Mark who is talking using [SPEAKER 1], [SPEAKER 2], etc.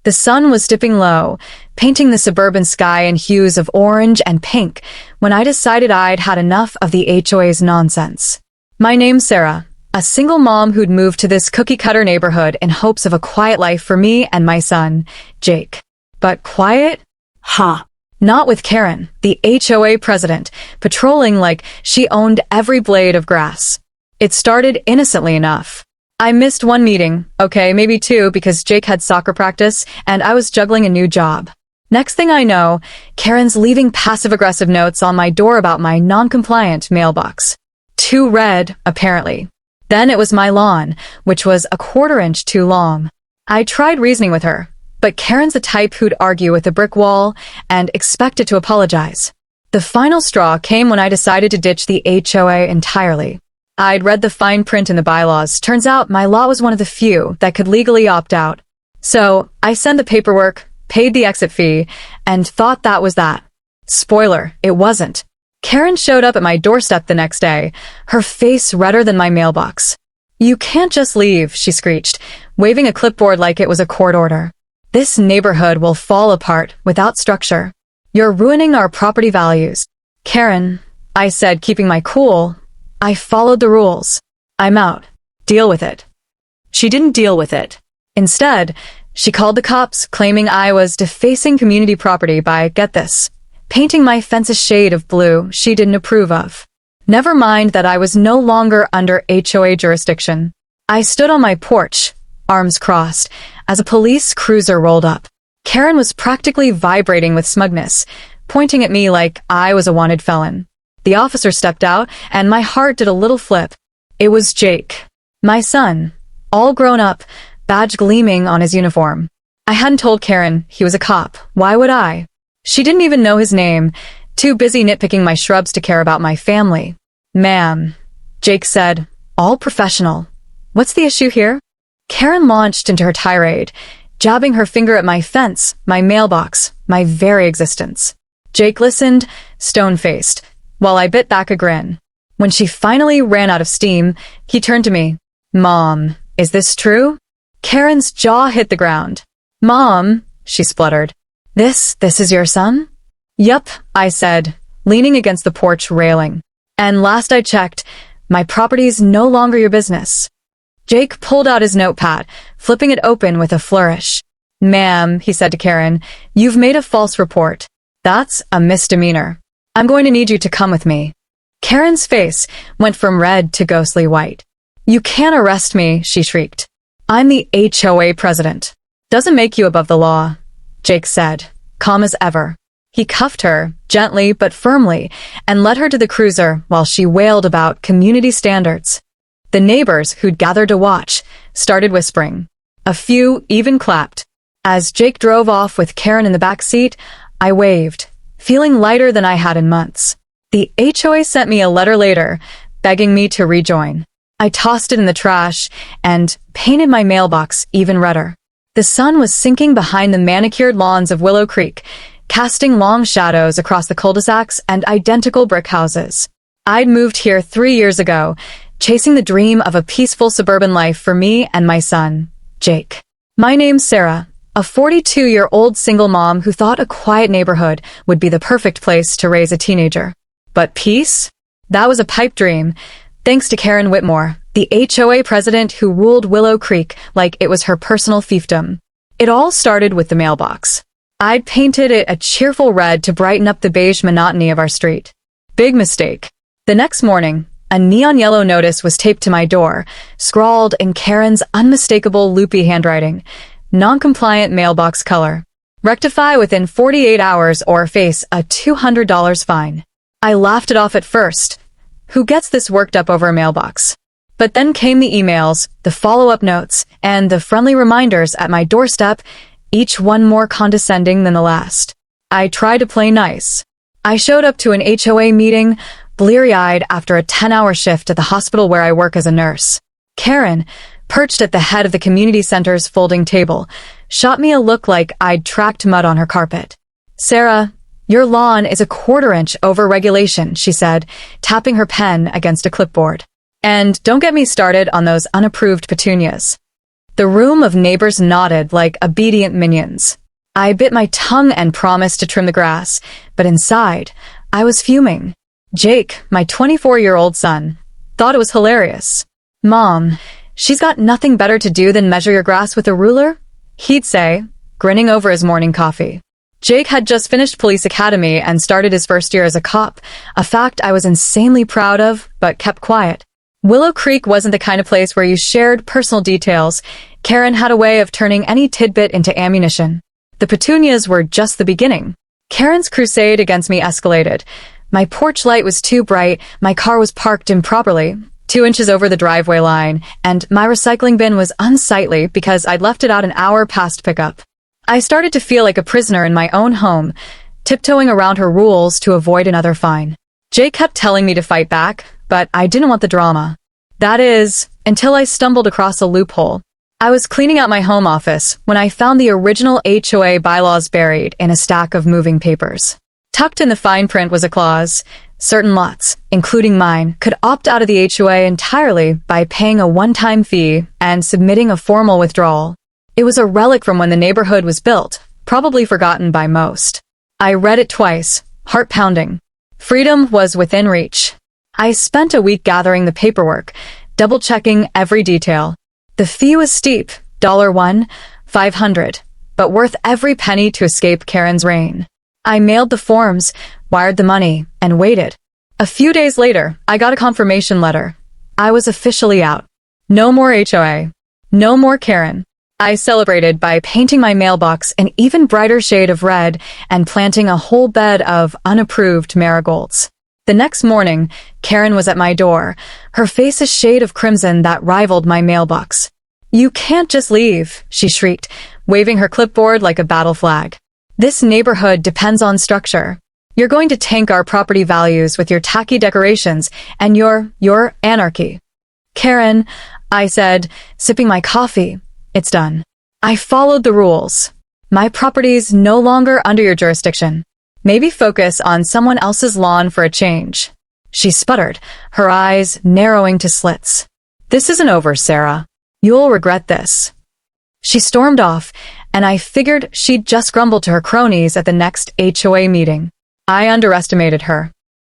[SPEAKER 1] The sun was dipping low, painting the suburban sky in hues of orange and pink, when I decided I'd had enough of the HOA's nonsense. My name's Sarah, a single mom who'd moved to this cookie-cutter neighborhood in hopes of a quiet life for me and my son, Jake. But quiet?
[SPEAKER 2] Ha!
[SPEAKER 1] Not with Karen, the HOA president, patrolling like she owned every blade of grass. It started innocently enough. I missed one meeting, okay, maybe two, because Jake had soccer practice and I was juggling a new job. Next thing I know, Karen's leaving passive-aggressive notes on my door about my non-compliant mailbox. Too red, apparently. Then it was my lawn, which was a quarter-inch too long. I tried reasoning with her, but Karen's the type who'd argue with a brick wall and expected to apologize. The final straw came when I decided to ditch the HOA entirely. I'd read the fine print in the bylaws. Turns out my law was one of the few that could legally opt out. So I sent the paperwork, paid the exit fee, and thought that was that. Spoiler, it wasn't. Karen showed up at my doorstep the next day, her face redder than my mailbox. "You can't just leave," she screeched, waving a clipboard like it was a court order. "This neighborhood will fall apart without structure. You're ruining our property values." "Karen," I said, keeping my cool, "I followed the rules. I'm out. Deal with it." She didn't deal with it. Instead, she called the cops, claiming I was defacing community property by, get this, painting my fence a shade of blue she didn't approve of. Never mind that I was no longer under HOA jurisdiction. I stood on my porch, arms crossed, as a police cruiser rolled up. Karen was practically vibrating with smugness, pointing at me like I was a wanted felon. The officer stepped out, and my heart did a little flip. It was Jake, my son, all grown up, badge gleaming on his uniform. I hadn't told Karen he was a cop. Why would I? She didn't even know his name, too busy nitpicking my shrubs to care about my family. "Ma'am," Jake said, all professional. "What's the issue here?" Karen launched into her tirade, jabbing her finger at my fence, my mailbox, my very existence. Jake listened, stone-faced, while I bit back a grin. When she finally ran out of steam, he turned to me. "Mom, is this true?" Karen's jaw hit the ground. "Mom," she spluttered. This is your son?" "Yup," I said, leaning against the porch railing. "And last I checked, my property's no longer your business." Jake pulled out his notepad, flipping it open with a flourish. "Ma'am," he said to Karen, "you've made a false report. That's a misdemeanor. I'm going to need you to come with me." Karen's face went from red to ghostly white. "You can't arrest me," she shrieked. "I'm the HOA president." "Doesn't make you above the law," Jake said, calm as ever. He cuffed her, gently but firmly, and led her to the cruiser while she wailed about community standards. The neighbors who'd gathered to watch started whispering. A few even clapped. As Jake drove off with Karen in the back seat, I waved, feeling lighter than I had in months. The HOA sent me a letter later, begging me to rejoin. I tossed it in the trash and painted my mailbox even redder. The sun was sinking behind the manicured lawns of Willow Creek, casting long shadows across the cul-de-sacs and identical brick houses. I'd moved here 3 years ago, chasing the dream of a peaceful suburban life for me and my son, Jake. My name's Sarah, a 42-year-old single mom who thought a quiet neighborhood would be the perfect place to raise a teenager. But peace? That was a pipe dream, thanks to Karen Whitmore, the HOA president who ruled Willow Creek like it was her personal fiefdom. It all started with the mailbox. I'd painted it a cheerful red to brighten up the beige monotony of our street. Big mistake. The next morning, a neon yellow notice was taped to my door, scrawled in Karen's unmistakable loopy handwriting, non-compliant mailbox color. Rectify within 48 hours or face a $200 fine. I laughed it off at first. Who gets this worked up over a mailbox? But then came the emails, the follow-up notes, and the friendly reminders at my doorstep, each one more condescending than the last. I tried to play nice. I showed up to an HOA meeting, bleary-eyed after a 10-hour shift at the hospital where I work as a nurse. Karen, perched at the head of the community center's folding table, shot me a look like I'd tracked mud on her carpet. "Sarah, your lawn is a quarter-inch over regulation," she said, tapping her pen against a clipboard. "And don't get me started on those unapproved petunias." The room of neighbors nodded like obedient minions. I bit my tongue and promised to trim the grass, but inside, I was fuming. Jake, my 24-year-old son, thought it was hilarious. "Mom, she's got nothing better to do than measure your grass with a ruler?" he'd say, grinning over his morning coffee. Jake had just finished police academy and started his first year as a cop, a fact I was insanely proud of, but kept quiet. Willow Creek wasn't the kind of place where you shared personal details. Karen had a way of turning any tidbit into ammunition. The petunias were just the beginning. Karen's crusade against me escalated. My porch light was too bright, my car was parked improperly, 2 inches over the driveway line, and my recycling bin was unsightly because I'd left it out an hour past pickup. I started to feel like a prisoner in my own home, tiptoeing around her rules to avoid another fine. Jake kept telling me to fight back, but I didn't want the drama. That is, until I stumbled across a loophole. I was cleaning out my home office when I found the original HOA bylaws buried in a stack of moving papers. Tucked in the fine print was a clause. Certain lots, including mine, could opt out of the HOA entirely by paying a one-time fee and submitting a formal withdrawal. It was a relic from when the neighborhood was built, probably forgotten by most. I read it twice, heart pounding. Freedom was within reach. I spent a week gathering the paperwork, double-checking every detail. The fee was steep, $1, $500, but worth every penny to escape Karen's reign. I mailed the forms, wired the money, and waited. A few days later, I got a confirmation letter. I was officially out. No more HOA. No more Karen. I celebrated by painting my mailbox an even brighter shade of red and planting a whole bed of unapproved marigolds. The next morning, Karen was at my door, her face a shade of crimson that rivaled my mailbox. "You can't just leave," she shrieked, waving her clipboard like a battle flag. "This neighborhood depends on structure. You're going to tank our property values with your tacky decorations and your anarchy." "Karen," I said, sipping my coffee, "it's done. I followed the rules. My property's no longer under your jurisdiction. Maybe focus on someone else's lawn for a change." She sputtered, her eyes narrowing to slits. "This isn't over, Sarah. You'll regret this." She stormed off, and I figured she'd just grumble to her cronies at the next HOA meeting. I underestimated her.